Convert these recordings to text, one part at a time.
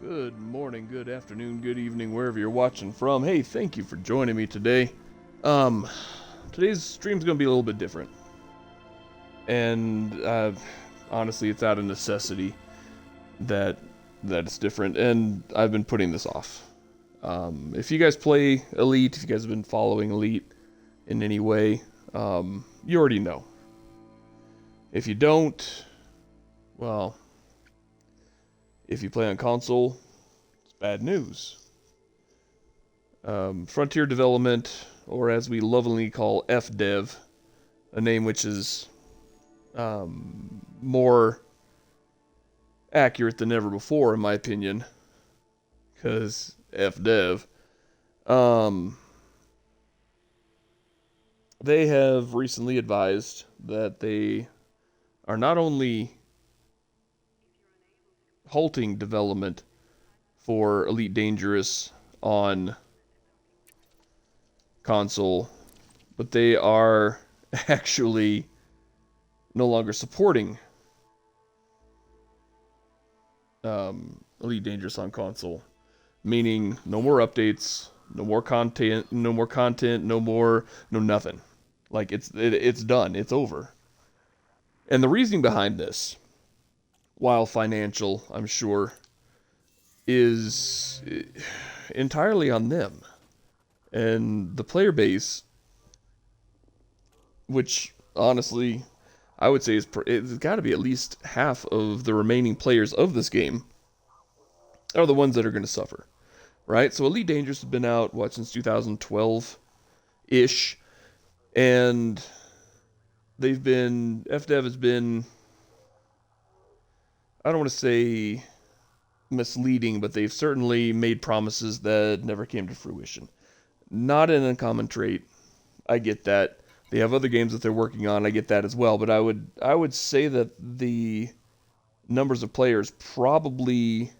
Good morning, good afternoon, good evening, wherever you're watching from. Hey, thank you for joining me today. Um, Today's stream's gonna be a little bit different. And, honestly, it's out of necessity that it's different, and I've been putting this off. If you guys play Elite, if you guys have been following Elite in any way, you already know. If you don't, well, if you play on console, it's bad news. Frontier Development, or as we lovingly call FDev, a name which is more accurate than ever before, in my opinion, because FDev, they have recently advised that they are not only halting development for Elite Dangerous on console, but they are actually no longer supporting Elite Dangerous on console, meaning no more updates, no nothing. Like it's done, it's over. And the reasoning behind this, while financial, I'm sure, is entirely on them. And the player base, which honestly I would say it's got to be at least half of the remaining players of this game, are the ones that are going to suffer, right? So Elite Dangerous has been out, since 2012-ish, and FDev has been, I don't want to say misleading, but they've certainly made promises that never came to fruition. Not an uncommon trait. I get that. They have other games that they're working on. I get that as well. But I would say that the numbers of players probably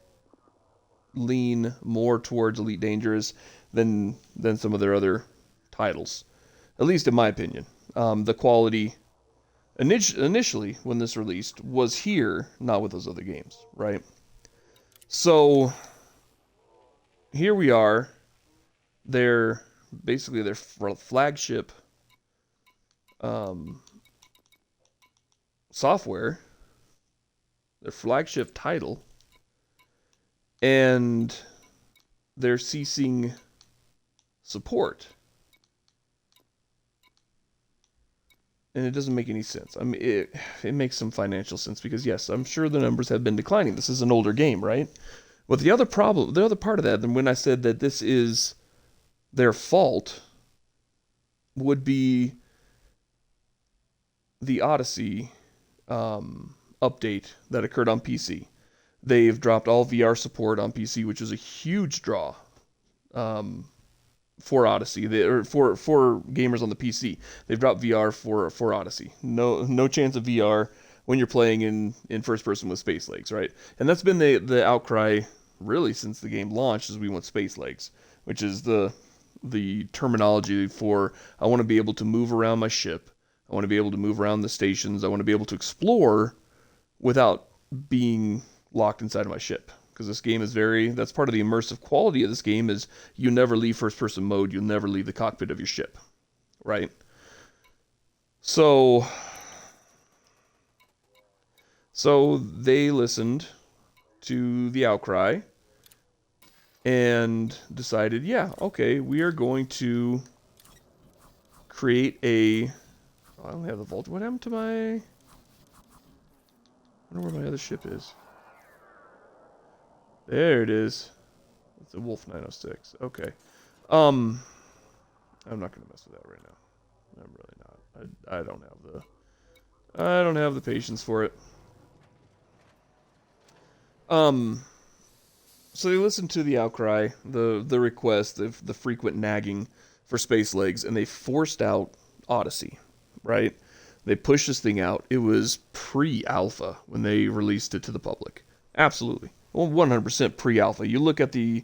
lean more towards Elite Dangerous than some of their other titles. At least in my opinion. The quality initially when this released was here, not with those other games, right? So here we are. Their flagship software, their flagship title, and they're ceasing support. And it doesn't make any sense. I mean, it makes some financial sense because, yes, I'm sure the numbers have been declining. This is an older game, right? But the other part of that, and when I said that this is their fault, would be the Odyssey update that occurred on PC. They've dropped all VR support on PC, which is a huge draw for Odyssey, for gamers on the PC. They've dropped VR for Odyssey. No chance of VR when you're playing in first person with space legs, right? And that's been the outcry really since the game launched, is we want space legs, which is the terminology for, I want to be able to move around my ship. I want to be able to move around the stations. I want to be able to explore without being locked inside of my ship. Because this game is that's part of the immersive quality of this game, is you never leave first person mode. You'll never leave the cockpit of your ship, right? So they listened to the outcry and decided, yeah, okay, we are going to create a... Oh, I don't have the vault. What happened to my... I wonder where my other ship is. There it is. It's a Wolf 906. Okay. I'm not gonna mess with that right now. I'm really not. I don't have the patience for it. So they listened to the outcry, the request, the frequent nagging for space legs, and they forced out Odyssey, right? They pushed this thing out. It was pre-alpha when they released it to the public. Absolutely. Well, 100% pre-alpha. You look at the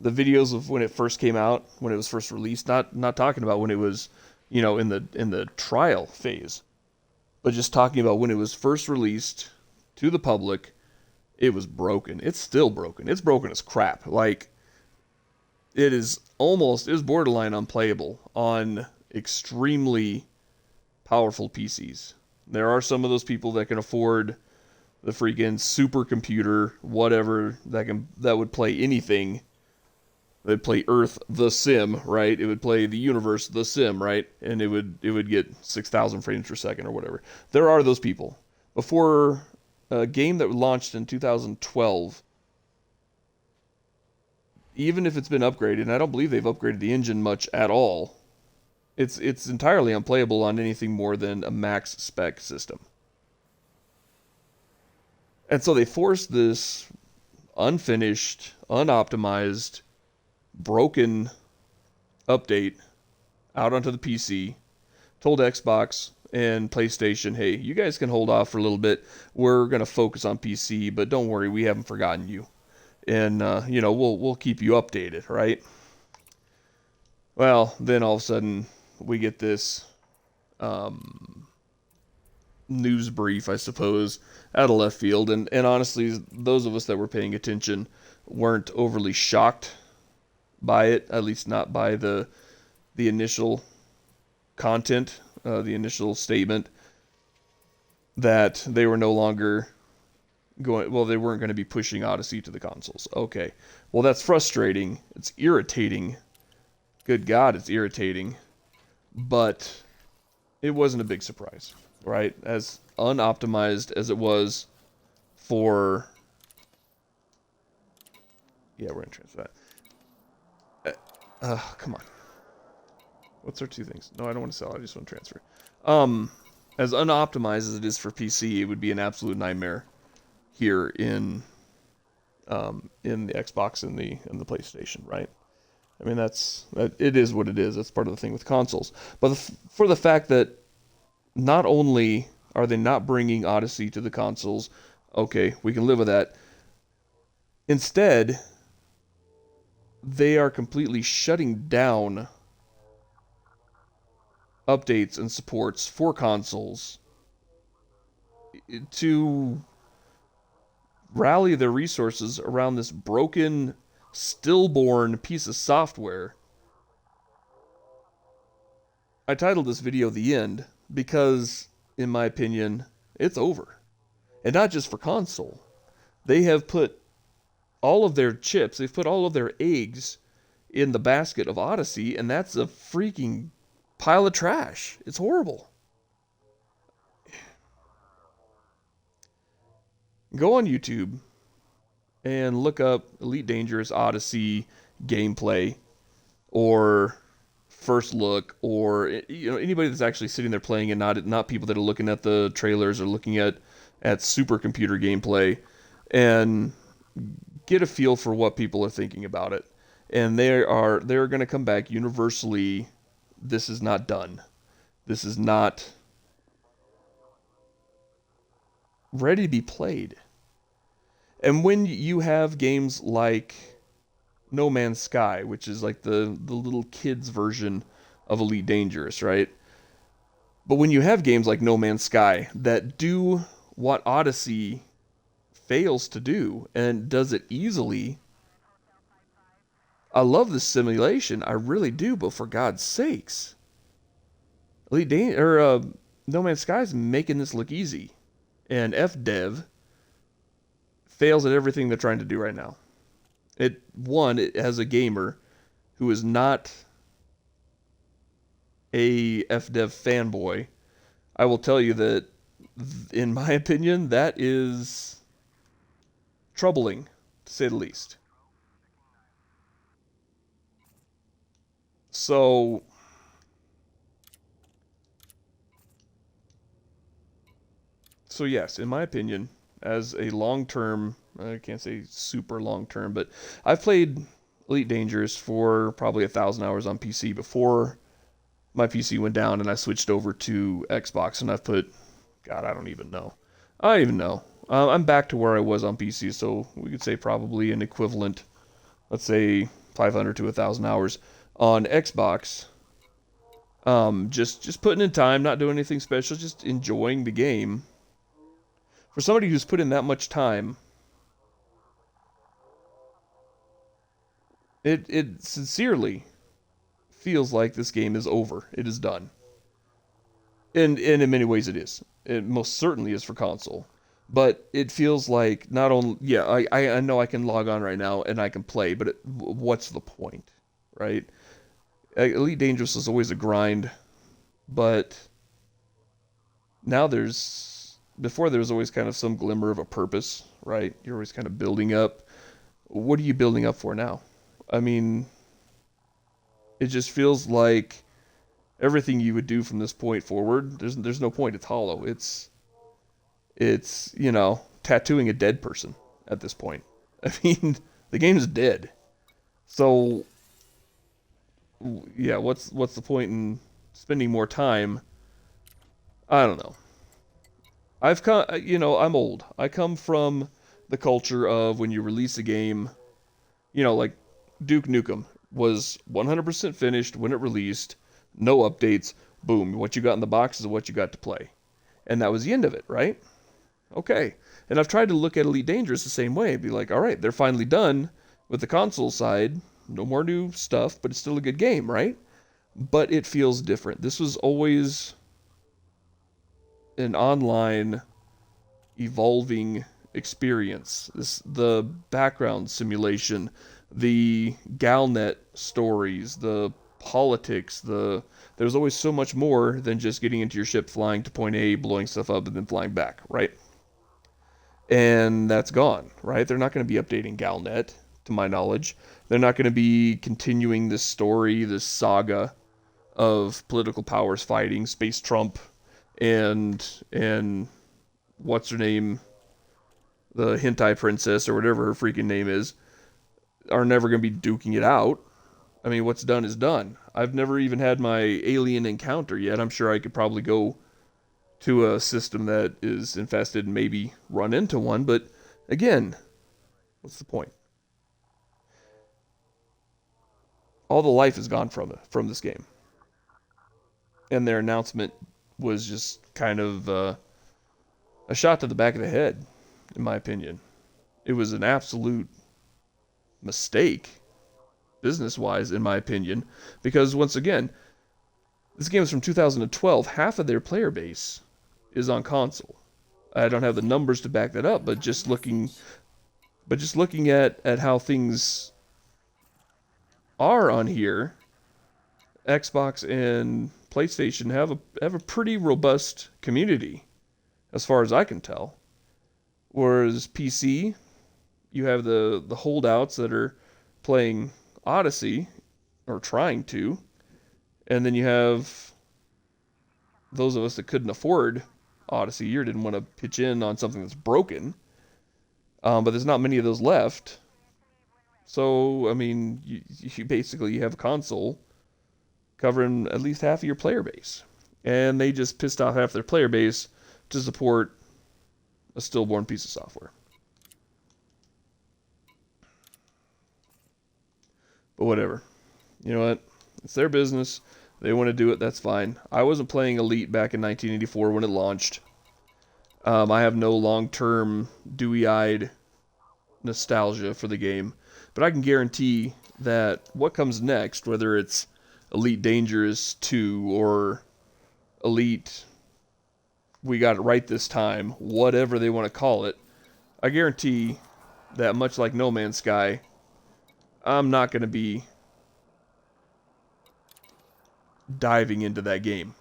videos of when it first came out, when it was first released, not talking about when it was, in the trial phase, but just talking about when it was first released to the public it was broken. It's still broken. It's broken as crap. Like, it is borderline unplayable on extremely powerful PCs. There are some of those people that can afford the freaking supercomputer, whatever, that would play anything. They'd play Earth the Sim, right? It would play the universe the Sim, right? And it would get 6,000 frames per second or whatever. There are those people. Before a game that launched in 2012, even if it's been upgraded, and I don't believe they've upgraded the engine much at all, it's entirely unplayable on anything more than a max spec system. And so they forced this unfinished, unoptimized, broken update out onto the PC, told Xbox and PlayStation, hey, you guys can hold off for a little bit. We're going to focus on PC, but don't worry, we haven't forgotten you. And, we'll keep you updated, right? Well, then all of a sudden, we get this news brief, I suppose, out of left field. And honestly, those of us that were paying attention weren't overly shocked by it, at least not by the initial content, the initial statement that they were no longer they weren't going to be pushing Odyssey to the consoles. Okay, well, that's frustrating. It's irritating. Good God, it's irritating. But it wasn't a big surprise, right? As unoptimized as it was for... Yeah, we're going to transfer that. Come on. What's our two things? No, I don't want to sell. I just want to transfer. As unoptimized as it is for PC, it would be an absolute nightmare here in the Xbox and the PlayStation, right? I mean, it is what it is. That's part of the thing with consoles. But for the fact that not only are they not bringing Odyssey to the consoles, okay, we can live with that. Instead, they are completely shutting down updates and supports for consoles to rally their resources around this broken, stillborn piece of software. I titled this video The End because, in my opinion, it's over. And not just for console. They have put all of their chips, they've put all of their eggs in the basket of Odyssey, and that's a freaking pile of trash. It's horrible. Go on YouTube and look up Elite Dangerous Odyssey gameplay or first look, or anybody that's actually sitting there playing and not people that are looking at the trailers or looking at supercomputer gameplay, and get a feel for what people are thinking about it. And they're going to come back universally. This is not done. This is not ready to be played. And when you have games like No Man's Sky, which is like the little kids version of Elite Dangerous, right? But when you have games like No Man's Sky that do what Odyssey fails to do and does it easily, I love this simulation, I really do, but for God's sakes, No Man's Sky is making this look easy, and FDev fails at everything they're trying to do right now. It has a gamer who is not a FDev fanboy. I will tell you that, in my opinion, that is troubling, to say the least. So yes, in my opinion, as a long-term, I can't say super long-term, but I've played Elite Dangerous for probably 1,000 hours on PC before my PC went down and I switched over to Xbox, and I've put, God, I don't even know. I'm back to where I was on PC, so we could say probably an equivalent, let's say 500 to 1,000 hours on Xbox. Just putting in time, not doing anything special, just enjoying the game. For somebody who's put in that much time It sincerely feels like this game is over. It is done. And in many ways it is. It most certainly is for console. But it feels like not only, yeah, I know I can log on right now and I can play, but what's the point, right? Elite Dangerous was always a grind, but now before there was always kind of some glimmer of a purpose, right? You're always kind of building up. What are you building up for now? I mean, it just feels like everything you would do from this point forward, there's no point. It's hollow. It's tattooing a dead person at this point. I mean, the game's dead. So yeah, what's the point in spending more time? I don't know. I'm old. I come from the culture of when you release a game, like Duke Nukem was 100% finished when it released, no updates, boom, what you got in the box is what you got to play. And that was the end of it, right? Okay. And I've tried to look at Elite Dangerous the same way, be like, all right, they're finally done with the console side, no more new stuff, but it's still a good game, right? But it feels different. This was always an online evolving experience. The background simulation, the Galnet stories, the politics, there's always so much more than just getting into your ship, flying to point A, blowing stuff up, and then flying back, right? And that's gone, right? They're not going to be updating Galnet, to my knowledge. They're not going to be continuing this story, this saga of political powers fighting, Space Trump, and what's her name, the hentai princess or whatever her freaking name is, are never going to be duking it out. I mean, what's done is done. I've never even had my alien encounter yet. I'm sure I could probably go to a system that is infested and maybe run into one, but again, what's the point? All the life is gone from this game. And their announcement was just kind of a shot to the back of the head, in my opinion. It was an absolute mistake, business-wise, in my opinion, because once again, this game is from 2012. Half of their player base is on console. I don't have the numbers to back that up, but just looking at how things are on here, Xbox and PlayStation have a pretty robust community, as far as I can tell. Whereas PC, you have the holdouts that are playing Odyssey, or trying to, and then you have those of us that couldn't afford Odyssey or didn't want to pitch in on something that's broken. But there's not many of those left. So, I mean, you basically you have a console covering at least half of your player base. And they just pissed off half their player base to support a stillborn piece of software. But whatever. You know what? It's their business. They want to do it, that's fine. I wasn't playing Elite back in 1984 when it launched. I have no long-term, dewy-eyed nostalgia for the game. But I can guarantee that what comes next, whether it's Elite Dangerous 2 or Elite We Got It Right This Time, whatever they want to call it, I guarantee that much like No Man's Sky, I'm not going to be diving into that game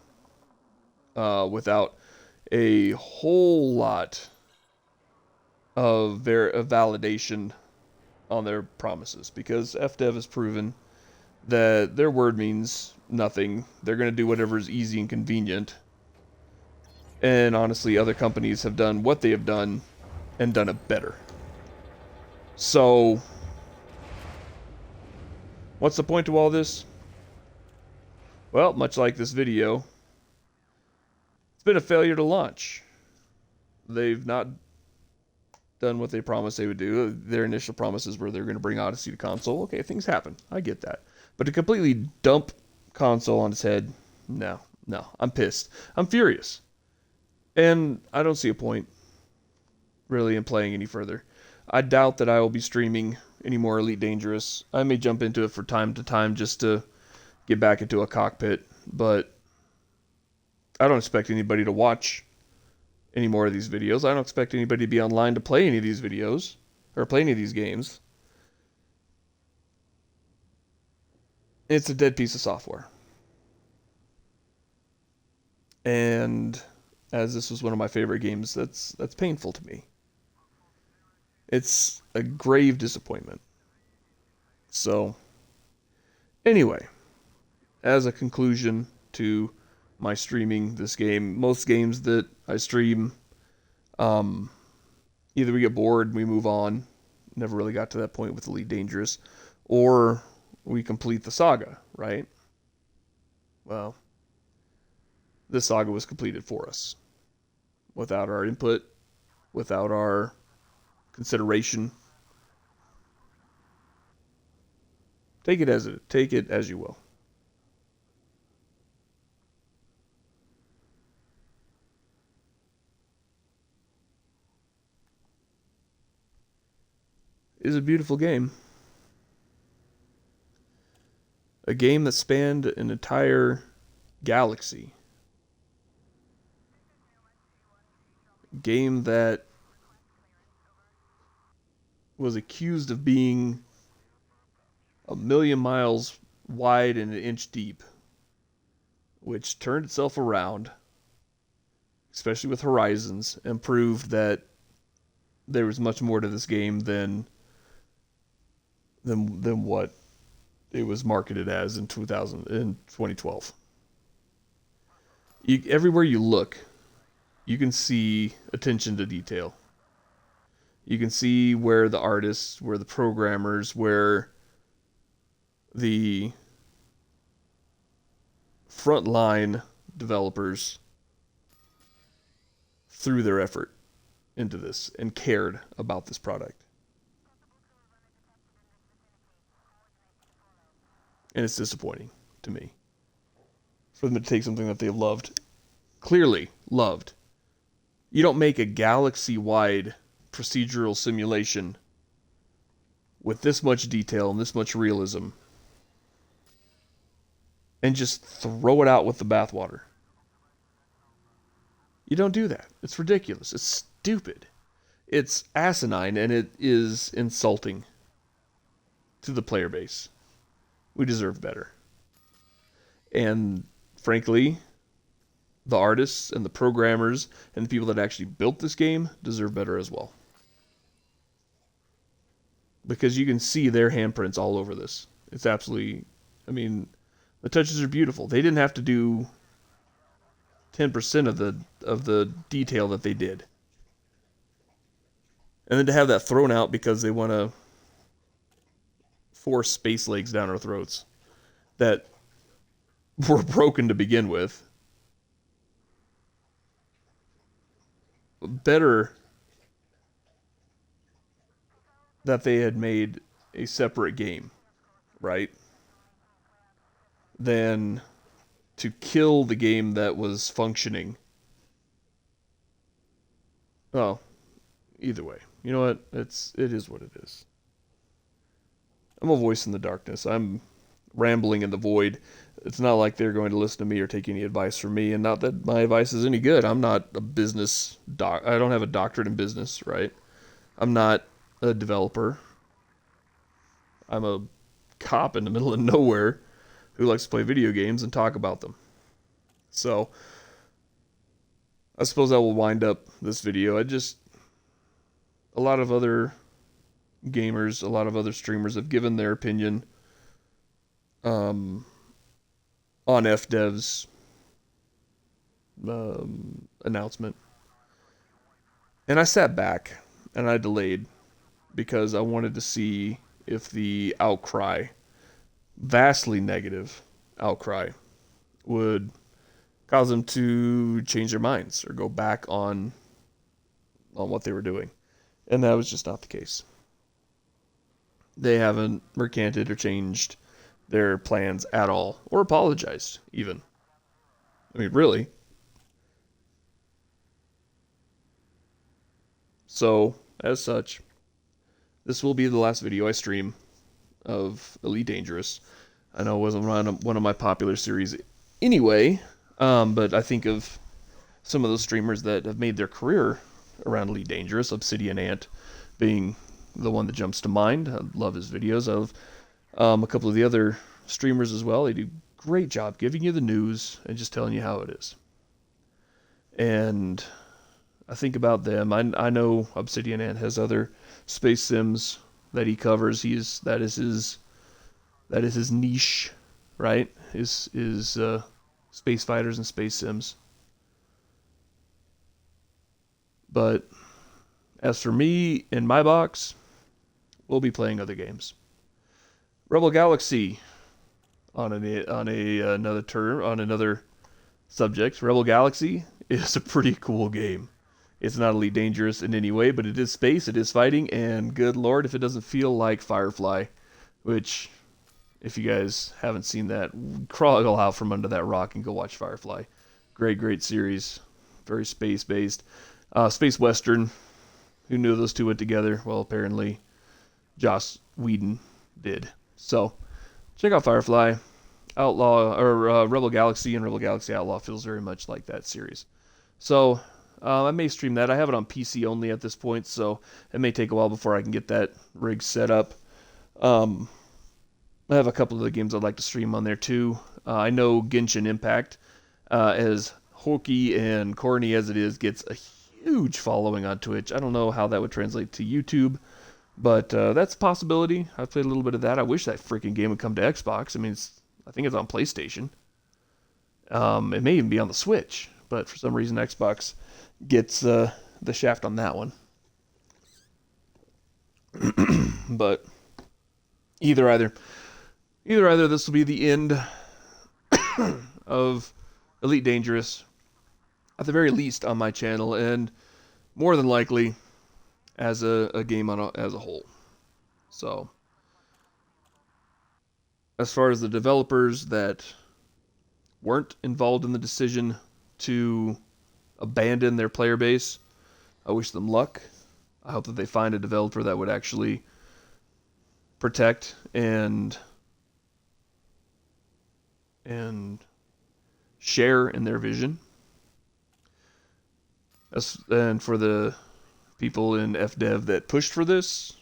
without a whole lot of validation on their promises, because FDev has proven that their word means nothing. They're going to do whatever is easy and convenient. And honestly, other companies have done what they have done and done it better. So, what's the point to all this? Well, much like this video, it's been a failure to launch. They've not done what they promised they would do. Their initial promises were they're going to bring Odyssey to console. Okay, things happen. I get that. But to completely dump console on its head, no. I'm pissed. I'm furious. And I don't see a point, really, in playing any further. I doubt that I will be streaming any more Elite Dangerous. I may jump into it from time to time just to get back into a cockpit, but I don't expect anybody to watch any more of these videos. I don't expect anybody to be online to play any of these videos or play any of these games. It's a dead piece of software. And as this was one of my favorite games, that's painful to me. It's a grave disappointment. So, anyway, as a conclusion to my streaming this game, most games that I stream, either we get bored, we move on, never really got to that point with Elite Dangerous, or we complete the saga, right? Well, this saga was completed for us without our input, without our consideration. Take it as you will. It is a beautiful game. A game that spanned an entire galaxy. A game that was accused of being a million miles wide and an inch deep, which turned itself around, especially with Horizons, and proved that there was much more to this game than what it was marketed as in 2012. Everywhere you look, you can see attention to detail. You can see where the artists, where the programmers, where the frontline developers threw their effort into this and cared about this product. And it's disappointing to me for them to take something that they loved, clearly loved. You don't make a galaxy-wide procedural simulation with this much detail and this much realism and just throw it out with the bathwater. You don't do that. It's ridiculous. It's stupid. It's asinine, and it is insulting to the player base. We deserve better. And frankly, the artists and the programmers and the people that actually built this game deserve better as well. Because you can see their handprints all over this. It's absolutely, I mean, the touches are beautiful. They didn't have to do 10% of the detail that they did. And then to have that thrown out because they want to force space legs down our throats that were broken to begin with. Better that they had made a separate game, right? Than to kill the game that was functioning. Well, either way. You know what? It is what it is. I'm a voice in the darkness. I'm rambling in the void. It's not like they're going to listen to me or take any advice from me, and not that my advice is any good. I'm not a business doc. I don't have a doctorate in business, right? I'm not a developer. I'm a cop in the middle of nowhere who likes to play video games and talk about them. So, I suppose I will wind up this video. A lot of other gamers, a lot of other streamers have given their opinion on FDev's announcement. And I sat back and I delayed because I wanted to see if the outcry, vastly negative outcry, would cause them to change their minds or go back on what they were doing. And that was just not the case. They haven't recanted or changed their plans at all, or apologized, even. I mean, really. So, as such, this will be the last video I stream of Elite Dangerous. I know it wasn't one of my popular series anyway, but I think of some of those streamers that have made their career around Elite Dangerous, Obsidian Ant being the one that jumps to mind. I love his videos. I have a couple of the other streamers as well. They do a great job giving you the news and just telling you how it is. And I think about them. I know Obsidian Ant has other space sims that he covers. That is his niche, right? Is space fighters and space sims. But as for me in my box, we'll be playing other games. Rebel Galaxy on another subject. Rebel Galaxy is a pretty cool game. It's not Elite Dangerous in any way, but it is space, it is fighting, and good lord if it doesn't feel like Firefly, which, if you guys haven't seen that, crawl out from under that rock and go watch Firefly. Great series. Very space-based. Space Western. Who knew those two went together? Well, apparently Joss Whedon did. So, check out Firefly. Rebel Galaxy and Rebel Galaxy Outlaw feels very much like that series. So, I may stream that. I have it on PC only at this point, so it may take a while before I can get that rig set up. I have a couple of the games I'd like to stream on there too. I know Genshin Impact, as hokey and corny as it is, gets a huge following on Twitch. I don't know how that would translate to YouTube, but that's a possibility. I've played a little bit of that. I wish that freaking game would come to Xbox. I mean, I think it's on PlayStation. It may even be on the Switch, but for some reason Xbox gets the shaft on that one. But either, this will be the end of Elite Dangerous, at the very least on my channel, and more than likely as a game as a whole. So, as far as the developers that weren't involved in the decision to abandon their player base, I wish them luck. I hope that they find a developer that would actually protect and share in their vision. And for the people in FDev that pushed for this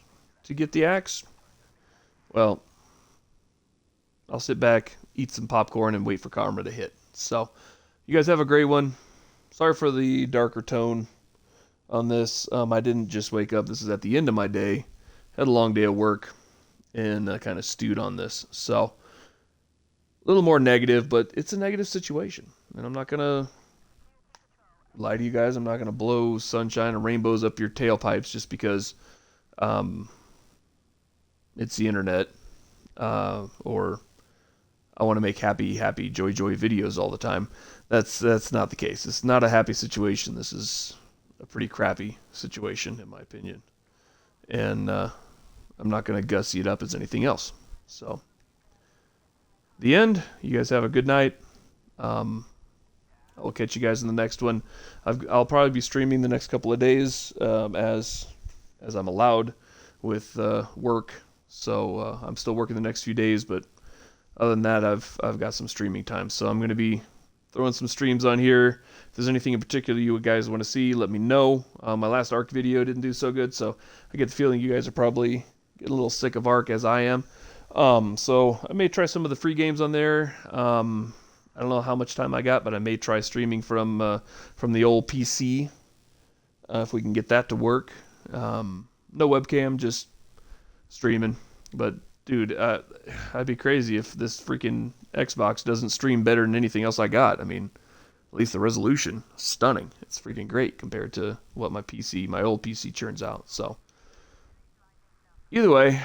to get the axe, well, I'll sit back, eat some popcorn, and wait for karma to hit. So, you guys have a great one. Sorry for the darker tone on this. I didn't just wake up. This is at the end of my day. Had a long day of work and kind of stewed on this. So, a little more negative, but it's a negative situation. And I'm not going to lie to you guys. I'm not going to blow sunshine and rainbows up your tailpipes just because it's the internet. Or I want to make happy, joy videos all the time. That's not the case. It's not a happy situation. This is a pretty crappy situation, in my opinion. And I'm not going to gussy it up as anything else. So, the end. You guys have a good night. I'll catch you guys in the next one. I'll probably be streaming the next couple of days as I'm allowed with work. So I'm still working the next few days, but other than that, I've got some streaming time. So I'm going to be throwing some streams on here. If there's anything in particular you guys want to see, let me know. My last ARC video didn't do so good, so I get the feeling you guys are probably getting a little sick of ARC as I am. So I may try some of the free games on there. I don't know how much time I got, but I may try streaming from the old PC if we can get that to work. No webcam, just streaming. But dude, I'd be crazy if this freaking Xbox doesn't stream better than anything else I got. I mean, at least the resolution, stunning. It's freaking great compared to what my old PC churns out. So, either way,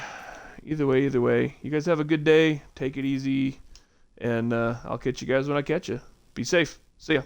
you guys have a good day. Take it easy, and I'll catch you guys when I catch you. Be safe. See ya.